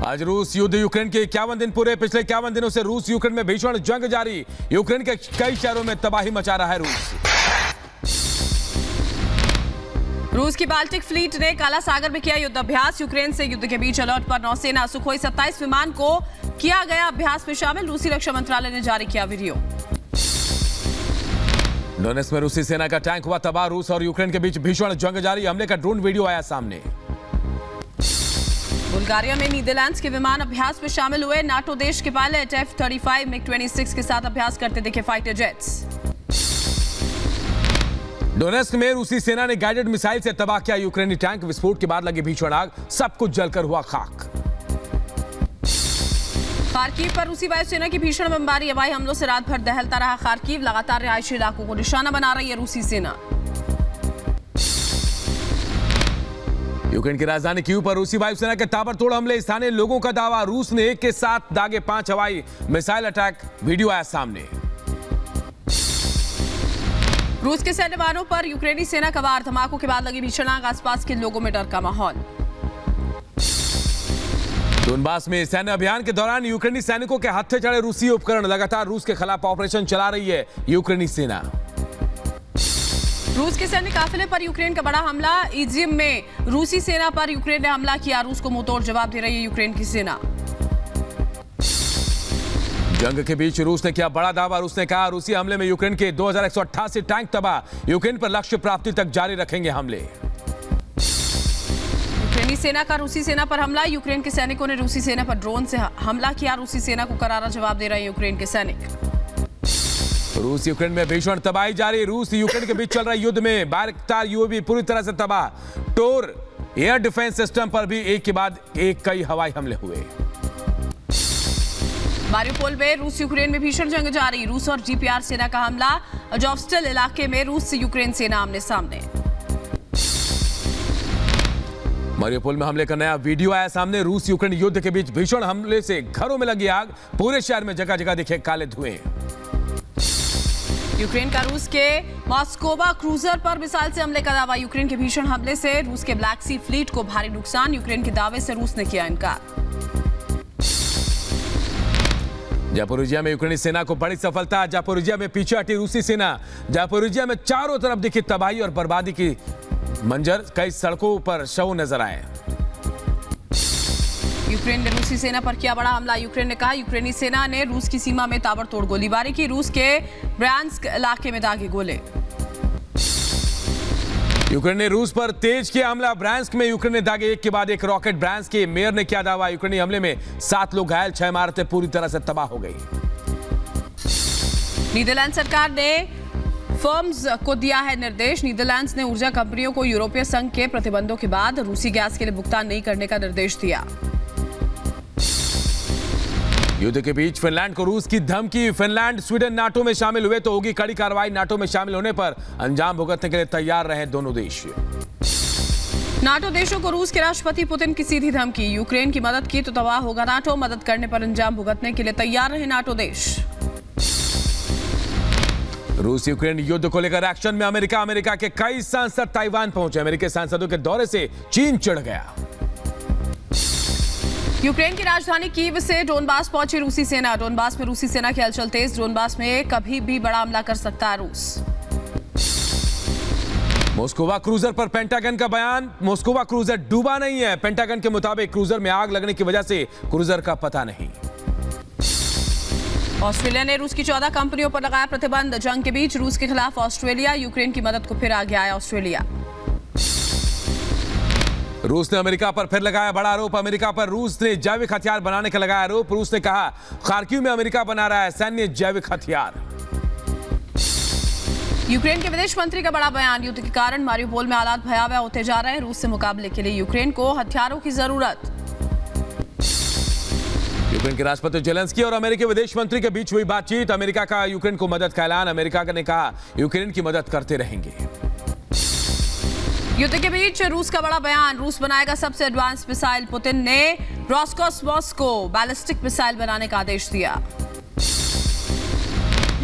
आज रूस युद्ध यूक्रेन के 51 दिन पूरे। पिछले 51 दिनों से रूस यूक्रेन में भीषण जंग जारी। यूक्रेन के कई शहरों में तबाही मचा रहा है रूस की बाल्टिक फ्लीट ने काला सागर में किया युद्ध अभ्यास। यूक्रेन से युद्ध के बीच अलर्ट पर नौसेना। सुखोई 27 विमान को किया गया अभ्यास में शामिल। रूसी रक्षा मंत्रालय ने जारी किया वीडियो। डोनेट्स्क में रूसी सेना का टैंक हुआ तबाह। रूस और यूक्रेन के बीच भीषण जंग जारी। हमले का ड्रोन वीडियो आया सामने। बुल्गारिया में नीदरलैंड्स के विमान अभ्यास में शामिल हुए। नाटो देश के पायलट F-35 MiG-26 के साथ अभ्यास करते दिखे फाइटर जेट्स। डोनेट्स्क में रूसी सेना ने गाइडेड मिसाइल से तबाह किया यूक्रेनी टैंक। विस्फोट के बाद लगी भीषण आग, सब कुछ जलकर हुआ खाक। खार्किव पर रूसी वायुसेना की भीषण बमबारी। हवाई हमलों से रात भर दहलता रहा खार्किव। लगातार रिहायशी इलाकों को निशाना बना रही है रूसी सेना। यूक्रेन की राजधानी कीव पर रूसी वायुसेना के ताबड़तोड़ हमले। स्थानीय लोगों का दावा, रूस ने एक के साथ दागे 5 हवाई मिसाइल अटैक। वीडियो आया सामने। रूस के सैन्य वाहनों पर यूक्रेनी सेना का वार। धमाकों के बाद लगी भीषण आग। आसपास के लोगों में डर का माहौल। डोनबास में सैन्य अभियान के दौरान यूक्रेनी सैनिकों के हाथ से चढ़े रूसी उपकरण। लगातार रूस के खिलाफ ऑपरेशन चला रही है यूक्रेनी सेना। रूस के सैन्य काफिले पर यूक्रेन का बड़ा हमला। इजियम में रूसी सेना पर यूक्रेन ने हमला किया। रूस को मुंहतोड़ जवाब दे रही है यूक्रेन की सेना। जंग के बीच रूस ने किया बड़ा दावा। रूस ने कहा रूसी हमले में यूक्रेन के 2188 टैंक तबाह। यूक्रेन पर लक्ष्य प्राप्ति तक जारी रखेंगे हमले। यूक्रेनी सेना का रूसी सेना पर हमला। यूक्रेन के सैनिकों ने रूसी सेना पर ड्रोन से हमला किया। रूसी सेना को करारा जवाब दे रहे हैं यूक्रेन के सैनिक। रूस यूक्रेन में भीषण तबाही जारी। रूस यूक्रेन के बीच चल रहे युद्ध में बायरक्तार यूएवी पूरी तरह से तबाह। टोर एयर डिफेंस सिस्टम पर भी एक के बाद एक कई हवाई हमले हुए। मारियोपोल में रूस यूक्रेन में भीषण जंग जारी। रूस और जीपीआर सेना का हमला। अजोवस्टल इलाके में रूस से यूक्रेन सेना आमने सामने। मारियोपोल में हमले का नया वीडियो आया सामने। रूस यूक्रेन युद्ध के बीच भीषण हमले से घरों में लगी आग। पूरे शहर में जगह जगह दिखे काले धुएं। यूक्रेन का रूस के मॉस्कोवा क्रूजर पर मिसाइल से हमले का दावा। यूक्रेन के भीषण हमले से रूस के ब्लैक सी फ्लीट को भारी नुकसान। यूक्रेन के दावे से रूस ने किया इनकार। जापोरिजिया में यूक्रेनी सेना को बड़ी सफलता। जापोरिजिया में पीछे हटी रूसी सेना। जापोरिजिया में चारों तरफ दिखी तबाही और बर्बादी की मंजर। कई सड़कों पर शव नजर आए। यूक्रेन ने रूसी सेना पर किया बड़ा हमला। यूक्रेन ने कहा यूक्रेनी सेना ने रूस की सीमा में ताबड़तोड़ गोलीबारी की। रूस के ब्रांस्क इलाके में दागे गोले। यूक्रेन ने रूस पर तेज किया हमला। ब्रांस्क में यूक्रेन ने दागे एक के बाद एक रॉकेट। ब्रांस्क के मेयर ने किया दावा, यूक्रेनी हमले में 7 लोग घायल, 6 इमारतें पूरी तरह से तबाह हो गई। नीदरलैंड सरकार ने फर्म्स को दिया है निर्देश। नीदरलैंड्स ने ऊर्जा कंपनियों को यूरोपीय संघ के प्रतिबंधों के बाद रूसी गैस के लिए भुगतान नहीं करने का निर्देश दिया। युद्ध के बीच फिनलैंड को रूस की धमकी। फिनलैंड स्वीडन नाटो में शामिल हुए तो होगी कड़ी कार्रवाई। नाटो में शामिल होने पर अंजाम भुगतने के लिए तैयार रहे दोनों देश। नाटो देशों को रूस के राष्ट्रपति पुतिन की सीधी धमकी। यूक्रेन की मदद की तो तबाह होगा नाटो। मदद करने पर अंजाम भुगतने के लिए तैयार रहे नाटो देश। रूस यूक्रेन युद्ध को लेकर एक्शन में अमेरिका। अमेरिका के कई सांसद ताइवान पहुंचे। अमेरिकी सांसदों के दौरे से चीन चिढ़ गया। यूक्रेन की राजधानी कीव से डोनबास पहुंची रूसी सेना। डोनबास में रूसी सेना की हलचल तेज। डोनबास में कभी भी बड़ा हमला कर सकता है रूस। मॉस्कोवा क्रूजर पर पेंटागन का बयान। मॉस्कोवा क्रूजर डूबा नहीं है। पेंटागन के मुताबिक क्रूजर में आग लगने की वजह से क्रूजर का पता नहीं। ऑस्ट्रेलिया ने रूस की 14 कंपनियों पर लगाया प्रतिबंध। जंग के बीच रूस के खिलाफ ऑस्ट्रेलिया। यूक्रेन की मदद को फिर आगे आया ऑस्ट्रेलिया। रूस ने अमेरिका पर फिर लगाया बड़ा आरोप। अमेरिका पर रूस ने जैविक हथियार बनाने का लगाया आरोप। रूस ने कहा खार्किव में अमेरिका बना रहा है सैन्य जैविक हथियार। यूक्रेन के विदेश मंत्री का बड़ा बयान। युद्ध के कारण मारियोपोल में हालात भयावह होते जा रहे हैं। रूस से मुकाबले के लिए यूक्रेन को हथियारों की जरूरत। यूक्रेन के राष्ट्रपति जेलेंस्की और अमेरिकी विदेश मंत्री के बीच हुई बातचीत। अमेरिका का यूक्रेन को मदद का ऐलान। अमेरिका ने कहा यूक्रेन की मदद करते रहेंगे। युद्ध के बीच रूस का बड़ा बयान। रूस बनाएगा सबसे एडवांस मिसाइल। पुतिन ने रोस्कोसमोस को बैलिस्टिक मिसाइल बनाने का आदेश दिया।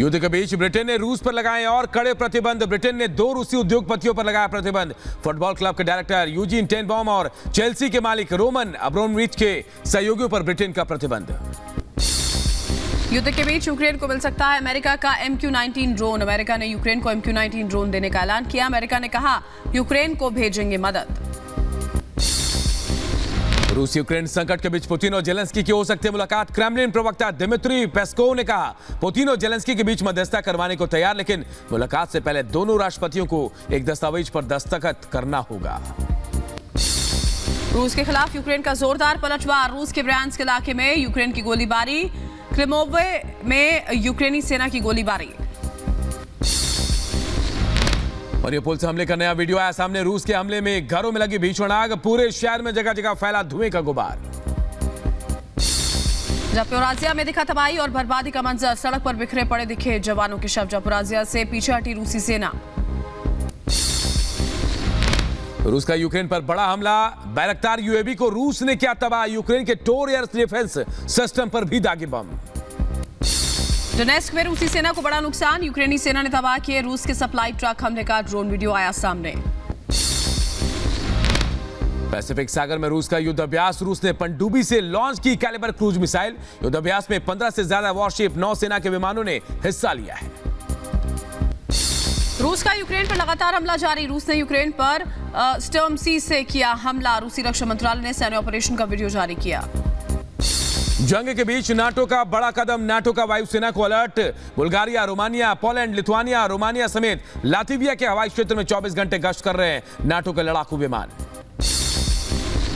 युद्ध के बीच ब्रिटेन ने रूस पर लगाए और कड़े प्रतिबंध। ब्रिटेन ने 2 रूसी उद्योगपतियों पर लगाया प्रतिबंध। फुटबॉल क्लब के डायरेक्टर यूजीन टेनबॉम और चेल्सी के मालिक रोमन अब्रोमविच के सहयोगियों पर ब्रिटेन का प्रतिबंध। युद्ध के बीच यूक्रेन को मिल सकता है अमेरिका का MQ-19 ड्रोन। अमेरिका ने यूक्रेन को MQ-19 ड्रोन देने का ऐलान किया। अमेरिका ने कहा यूक्रेन को भेजेंगे मदद। रूस यूक्रेन संकट के बीच पुतिन और जेलेंस्की की हो सकती है मुलाकात। क्रेमलिन प्रवक्ता दिमित्री पेस्कोव ने कहा पुतिन और जेलेंस्की के बीच मध्यस्थता करवाने को तैयार, लेकिन मुलाकात से पहले दोनों राष्ट्रपतियों को एक दस्तावेज पर दस्तखत करना होगा। रूस के खिलाफ यूक्रेन का जोरदार पलटवार। रूस के ब्रयांस्क इलाके में यूक्रेन की गोलीबारी। क्रिमोवे में यूक्रेनी सेना की गोलीबारी। और ये पुलिस हमले का नया वीडियो आया सामने। रूस के हमले में घरों में लगी भीषण आग। पूरे शहर में जगह जगह फैला धुएं का गुबार। जापोराजिया में दिखा तबाही और बर्बादी का मंजर। सड़क पर बिखरे पड़े दिखे जवानों के शव। जापोराजिया से पीछे हटी रूसी सेना। रूस का यूक्रेन पर बड़ा हमला। बैरक्तार UAV को रूस ने किया तबाह। यूक्रेन के टोर एयर डिफेंस सिस्टम पर भी दागे बम। डोनेस्क में रूसी सेना को बड़ा नुकसान। यूक्रेनी सेना ने तबाह किए रूस के सप्लाई ट्रक। हमले का ड्रोन वीडियो आया सामने। पैसिफिक सागर में रूस का युद्ध अभ्यास। रूस ने पनडुब्बी से लॉन्च की कैलिबर क्रूज मिसाइल। युद्ध अभ्यास में 15 से ज्यादा वॉरशिप नौसेना के विमानों ने हिस्सा लिया है। रूस का यूक्रेन पर लगातार हमला जारी। रूस ने यूक्रेन पर स्टर्म सी से किया हमला। रूसी रक्षा मंत्रालय ने सैन्य ऑपरेशन का वीडियो जारी किया। जंग के बीच नाटो का बड़ा कदम। नाटो का वायुसेना को alert. Bulgaria, Romania, Poland, Lithuania, Romania समेत लातविया के हवाई क्षेत्र में 24 घंटे गश्त कर रहे हैं नाटो के लड़ाकू विमान।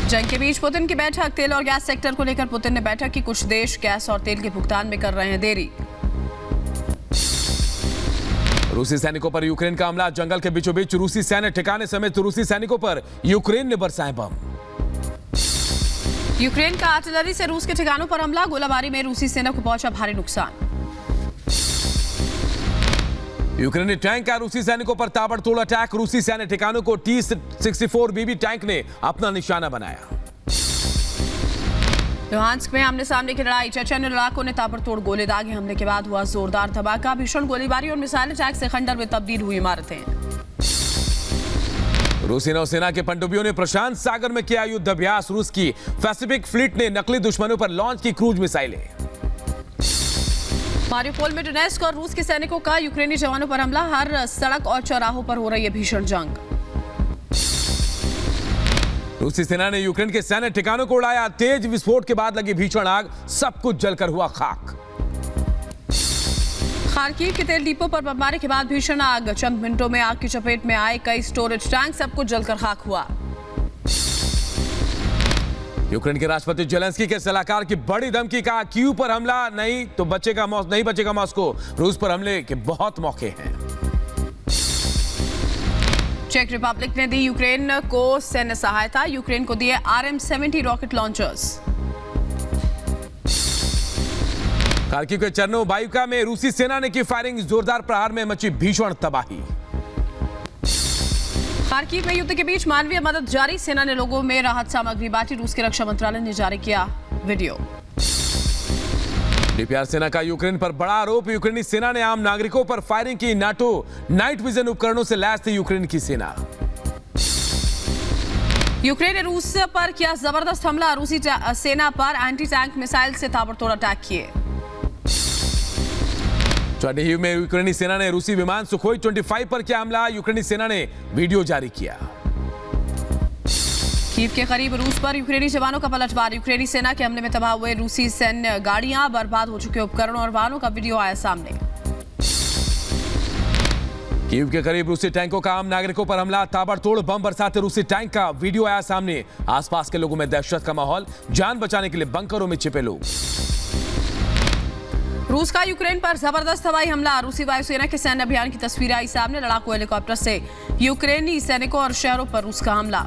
जंग के बीच पुतिन की बैठक। तेल और गैस सेक्टर को लेकर पुतिन ने बैठक की। कुछ देश गैस और तेल के भुगतान में कर रहे हैं देरी। रूसी सैनिकों पर यूक्रेन का हमला। जंगल के बीचों बीच रूसी सैन्य ठिकाने समेत रूसी सैनिकों पर यूक्रेन ने बरसाए बम। यूक्रेन का आर्टिलरी से रूस के ठिकानों पर हमला। गोलाबारी में रूसी सेना को पहुंचा भारी नुकसान। यूक्रेनी टैंक का रूसी सैनिकों पर ताबड़तोड़ अटैक। रूसी सैन्य ठिकानों को T-64BB टैंक ने अपना निशाना बनाया। लुहांस्क में आमने सामने की लड़ाई। चेचेन लड़ाकों ने ताबड़तोड़ गोले दागे। हमले के बाद हुआ जोरदार धमाका। भीषण गोलीबारी और मिसाइल अटैक से खंडर में तब्दील हुई इमारतें। रूसी नौसेना के पनडुब्बियों ने प्रशांत सागर में किया युद्ध अभ्यास। रूस की पैसिफिक फ्लीट ने नकली दुश्मनों पर लॉन्च की क्रूज मिसाइलें। मारियोपोल में डोनेस्क और रूस के सैनिकों का यूक्रेनी जवानों पर हमला। हर सड़क और चौराहों पर हो रही है भीषण जंग। रूसी सेना ने यूक्रेन के सैन्य ठिकानों को उड़ाया। तेज विस्फोट के बाद लगी भीषण आग। सब कुछ जलकर हुआ खाक। खार्किव के तेल डिपो पर बमबारी के बाद भीषण आग। चंद मिनटों में आग की चपेट में आए कई स्टोरेज टैंक। सब कुछ जलकर खाक हुआ। यूक्रेन के राष्ट्रपति जेलेंस्की के सलाहकार की बड़ी धमकी। कहा कीव पर हमला नहीं तो नहीं बचेगा मॉस्को। रूस पर हमले के बहुत मौके हैं। चेक रिपब्लिक ने दी यूक्रेन को सैन्य सहायता। यूक्रेन को दिए RM-70 रॉकेट लॉन्चर्स। खार्किव के चर्नोबाइवका में रूसी सेना ने की फायरिंग। जोरदार प्रहार में मची भीषण तबाही। खार्किव में युद्ध के बीच मानवीय मदद जारी। सेना ने लोगों में राहत सामग्री बांटी। रूस के रक्षा मंत्रालय ने जारी किया वीडियो। DPR सेना का यूक्रेन पर बड़ा आरोप। यूक्रेनी सेना ने आम नागरिकों पर फायरिंग की। नाटो नाइट विजन उपकरणों से लैस थी यूक्रेन की सेना। यूक्रेन ने रूस पर किया जबरदस्त हमला। रूसी सेना पर एंटी टैंक मिसाइल से ताबड़तोड़ अटैक किए। चर्निहिव में यूक्रेनी सेना ने रूसी विमान सुखोई 25 पर किया हमला। यूक्रेनी सेना ने वीडियो जारी किया। कीव के करीब रूस पर यूक्रेनी जवानों का पलटवार। यूक्रेनी सेना के हमले में तबाह हुए रूसी सैन्य गाड़ियां। बर्बाद हो चुके उपकरणों और वाहनों का वीडियो आया सामने। कीव के करीब रूसी टैंकों का आम नागरिकों पर हमला। ताबड़तोड़ बम बरसाते रूसी टैंक का वीडियो आया सामने। आसपास के लोगों में दहशत का माहौल। जान बचाने के लिए बंकरों में छिपे लोग। रूस का यूक्रेन पर जबरदस्त हवाई हमला। रूसी वायुसेना के सैन्य अभियान की तस्वीरें आई सामने। लड़ाकू हेलीकॉप्टर से यूक्रेनी सैनिकों और शहरों पर रूस का हमला।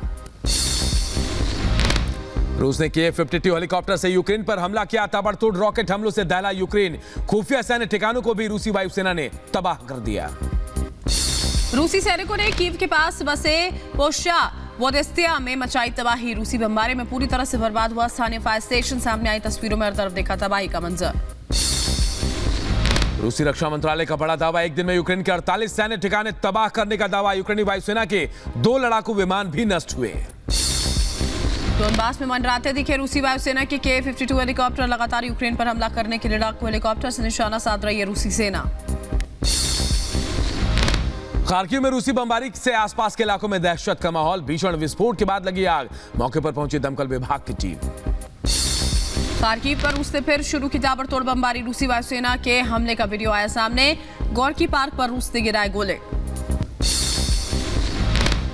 रूस ने Kf-52 हेलीकॉप्टर से यूक्रेन पर हमला किया। ताबड़तोड़ रॉकेट हमलों से दहला यूक्रेन। खुफिया सैन्य ठिकानों को भी रूसी वायुसेना ने तबाह कर दिया। रूसी सैनिकों ने कीव के पास बसे पोशा वोदेस्तिया में मचाई तबाही। रूसी बमबारी में पूरी तरह से बर्बाद हुआ स्थानीय फायर स्टेशन। सामने आई तस्वीरों में हर तरफ देखा तबाही का मंजर। रूसी रक्षा मंत्रालय का बड़ा दावा, एक दिन में यूक्रेन के 48 सैन्य ठिकाने तबाह करने का दावा। यूक्रेनी वायुसेना के 2 लड़ाकू विमान भी नष्ट हुए। डोनबास में मंडराते दिखे रूसी वायुसेना के K-52 हेलीकॉप्टर। लगातार यूक्रेन पर हमला करने के लिए लड़ाकू हेलीकॉप्टर से निशाना साध रही है रूसी सेना। खार्किव में रूसी बमबारी से आसपास के इलाकों में दहशत का माहौल। भीषण विस्फोट के बाद लगी आग। मौके पर पहुंची दमकल विभाग की टीम। खार्किव पर रूस ने फिर शुरू की ताबड़तोड़ बमबारी। रूसी वायुसेना के हमले का वीडियो आया सामने। गोर्की पार्क पर रूस ने गिराए गोले।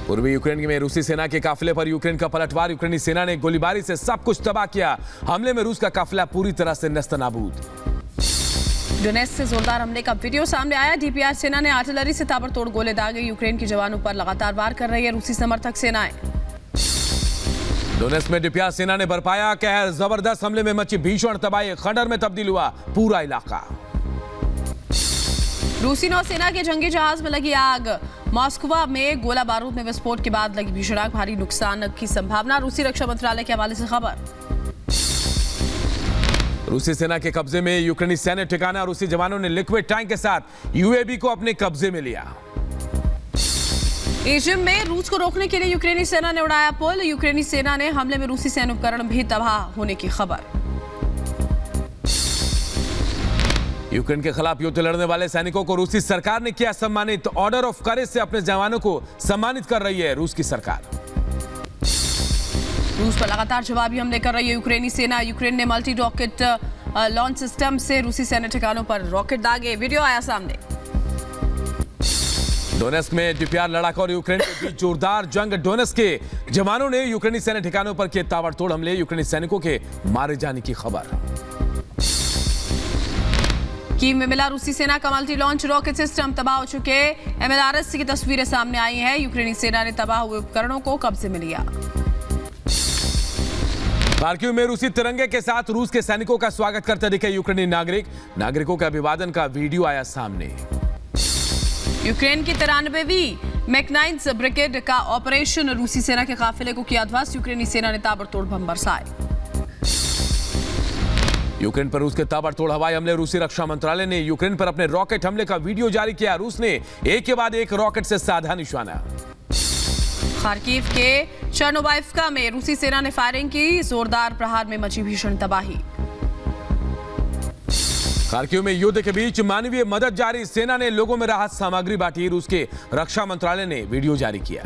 पूर्वी यूक्रेन में रूसी सेना के काफिले पर यूक्रेन का पलटवार। यूक्रेनी सेना ने गोलीबारी से सब कुछ तबाह किया। हमले में रूस का काफिला पूरी तरह से नेस्तनाबूद। डोनेत्स्क से जोरदार हमले का वीडियो सामने आया। डीपीआर सेना ने आर्टिलरी से ताबड़तोड़ गोले दागे। यूक्रेन के जवानों पर लगातार वार कर रही है रूसी समर्थक सेनाएं। डोनेत्स्क में डीपीआर सेना ने बरपाया कहर। जबरदस्त हमले में मची भीषण तबाही। खंडर में तब्दील हुआ पूरा इलाका। रूसी नौसेना के जंगी जहाज में लगी आग। मॉस्कवा में गोला बारूद में विस्फोट के बाद लगी भीषण आग। भारी नुकसान की संभावना। रूसी रक्षा मंत्रालय के हवाले से खबर। रूसी सेना के कब्जे में यूक्रेनी सैन्य ठिकाना। रूसी जवानों ने लिक्विड टैंक के साथ यूएवी को अपने कब्जे में लिया। इजिप्ट में रूस को रोकने के लिए यूक्रेनी सेना ने उड़ाया पुल। यूक्रेनी सेना ने हमले में रूसी सैन्य उपकरण भी तबाह होने की खबर। यूक्रेन के खिलाफ युद्ध लड़ने वाले सैनिकों को रूसी सरकार ने किया सम्मानित। ऑर्डर ऑफ करेज से अपने जवानों को सम्मानित कर रही है रूस की सरकार। रूस पर लगातार जवाबी हमले कर रही है यूक्रेनी सेना। यूक्रेन ने मल्टी रॉकेट लॉन्च सिस्टम से रूसी सैन्य ठिकानों पर रॉकेट दागे। वीडियो आया सामने। डोनेत्स्क में डीपीआर लड़ाका और यूक्रेन के बीच जोरदार जंग। डोनेत्स्क के जवानों ने यूक्रेनी सैन्य ठिकानों पर किए ताबड़तोड़ हमले। यूक्रेनी सैनिकों के मारे जाने की खबर। कीव में मिला रूसी सेना का मल्टी लॉन्च रॉकेट सिस्टम। तबाह हो चुके MLRS की तस्वीरें सामने आई हैं। यूक्रेनी सेना ने तबाह हुए उपकरणों को कब्जे में लिया। खार्किव में रूसी तिरंगे के साथ रूस के सैनिकों का स्वागत करते दिखे यूक्रेनी नागरिक। नागरिकों के अभिवादन का वीडियो आया सामने। यूक्रेन की 93वीं मैकेनाइज्ड ब्रिगेड का ऑपरेशन। रूसी सेना के काफिले को किया ध्वस्त। यूक्रेनी सेना ने ताबड़तोड़ बम बरसाए। यूक्रेन पर रूस के ताबड़तोड़ हवाई हमले। रूसी रक्षा मंत्रालय ने यूक्रेन पर अपने रॉकेट हमले का वीडियो जारी किया। रूस ने एक के बाद एक रॉकेट से साधा निशाना। खार्किव के चर्नोबाइव्का में रूसी सेना ने फायरिंग की। जोरदार प्रहार में मची भीषण तबाही। खार्किव में युद्ध के बीच मानवीय मदद जारी। सेना ने लोगों में राहत सामग्री बांटी। रूस के रक्षा मंत्रालय ने वीडियो जारी किया।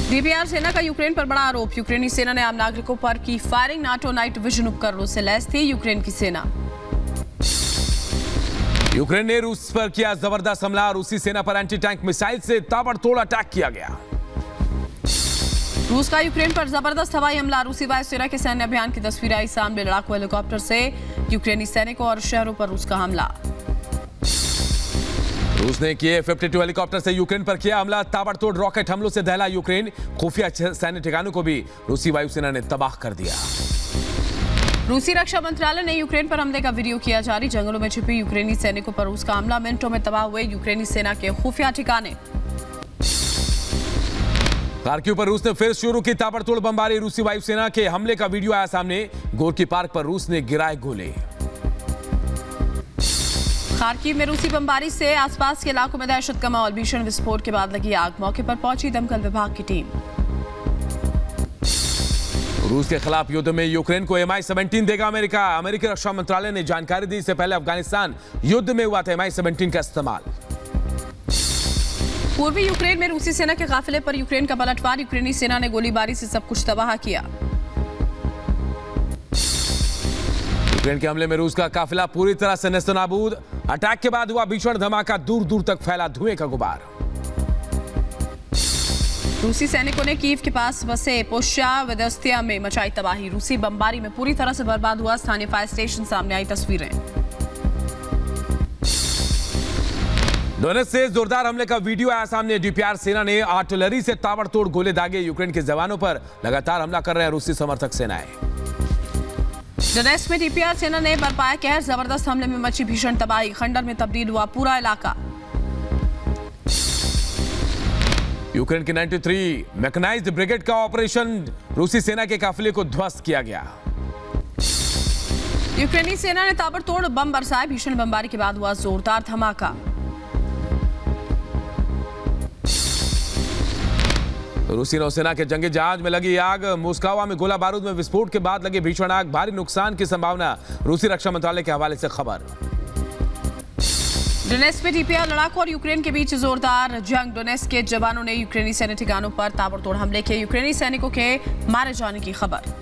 डीपीआर सेना का यूक्रेन पर बड़ा आरोप। यूक्रेनी सेना ने आम नागरिकों पर की फायरिंग। नाटो नाइट विजन उपकरणों से लैस थी यूक्रेन की सेना। यूक्रेन ने रूस पर किया जबरदस्त हमला। रूसी सेना पर एंटी टैंक मिसाइल से ताबड़तोड़ अटैक किया गया। रूस का यूक्रेन पर जबरदस्त हवाई हमला। रूसी वायुसेना के सैन्य अभियान की तस्वीर आई सामने। लड़ाकू हेलीकॉप्टर से यूक्रेनी सैनिकों और शहरों पर रूस का हमला। रूस ने K-52 हेलीकॉप्टर से यूक्रेन पर किया हमला। ताबड़तोड़ रॉकेट हमलों से दहला यूक्रेन। खुफिया सैन्य ठिकानों को भी रूसी वायुसेना ने तबाह कर दिया। रूसी रक्षा मंत्रालय ने यूक्रेन पर हमले का वीडियो किया जारी। जंगलों में छिपी यूक्रेनी सैनिकों पर रूस का हमला। मिनटों में तबाह हुए यूक्रेनी सेना के खुफिया ठिकाने। खार्किव पर रूस ने फिर शुरू की ताबड़तोड़ बमबारी। रूसी वायुसेना के हमले का वीडियो आया सामने। गोर्की पार्क पर रूस ने गिराए गोले। खार्किव में रूसी बमबारी से आसपास के इलाकों में दहशत का माहौल। भीषण विस्फोट के बाद लगी आग। मौके पर पहुंची दमकल विभाग की टीम। रूस के खिलाफ युद्ध में यूक्रेन को Mi-17 देगा अमेरिका। अमेरिकी रक्षा मंत्रालय ने जानकारी दी। इससे पहले अफगानिस्तान युद्ध में हुआ था Mi-17 का इस्तेमाल। पूर्वी यूक्रेन में रूसी सेना के काफिले पर यूक्रेन का पलटवार। यूक्रेनी सेना ने गोलीबारी से सब कुछ तबाह किया। यूक्रेन के हमले में रूस का काफिला पूरी तरह से नेस्तनाबूद। अटैक के बाद हुआ भीषण धमाका। दूर दूर तक फैला धुएं का गुबार। रूसी सैनिकों ने कीव के पास बसे पोश्यावेदस्तिया में मचाई तबाही। रूसी बमबारी में पूरी तरह से बर्बाद हुआ स्थानीय फायर स्टेशन। सामने आई तस्वीरें। डोनेत्स्क से जोरदार हमले का वीडियो आया सामने। डीपीआर सेना ने आर्टिलरी से ताबड़तोड़ गोले दागे। यूक्रेन के जवानों पर लगातार हमला कर रहे हैं रूसी समर्थक सेनाएं। डोनेत्स्क में डीपीआर सेना ने बरपाया कहर। जबरदस्त हमले में मची भीषण तबाही। खंडर में तब्दील हुआ पूरा इलाका। यूक्रेन की 93 मैकेनाइज्ड ब्रिगेड का ऑपरेशन। रूसी सेना के काफिले को ध्वस्त किया गया। यूक्रेनी सेना ने ताबड़तोड़ बम बरसाए, भीषण बमबारी के बाद हुआ जोरदार धमाका। रूसी नौसेना के जंगी जहाज में लगी आग, मोस्कवा में गोला बारूद में विस्फोट के बाद लगी भीषण आग, भारी नुकसान की संभावना, रूसी रक्षा मंत्रालय के हवाले से खबर। डोनेस्क में टीपीआर लड़ाकों और यूक्रेन के बीच जोरदार जंग, डोनेस्क के जवानों ने यूक्रेनी सैन्य ठिकानों पर ताबड़तोड़ हमले किए, यूक्रेनी सैनिकों के मारे जाने की खबर।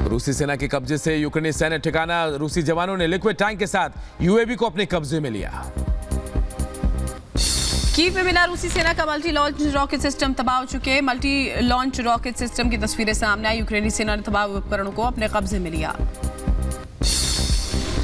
रूसी सेना के कब्जे से यूक्रेनी सैन्य ठिकाना, रूसी जवानों ने लिक्विड टैंक के साथ यूएवी को अपने कब्जे में लिया। कीव में मिला रूसी सेना का मल्टी लॉन्च रॉकेट सिस्टम, तबाह हो चुके मल्टी लॉन्च रॉकेट सिस्टम की तस्वीरें सामने आई, यूक्रेनी सेना ने तबाह उपकरणों को अपने कब्जे में लिया।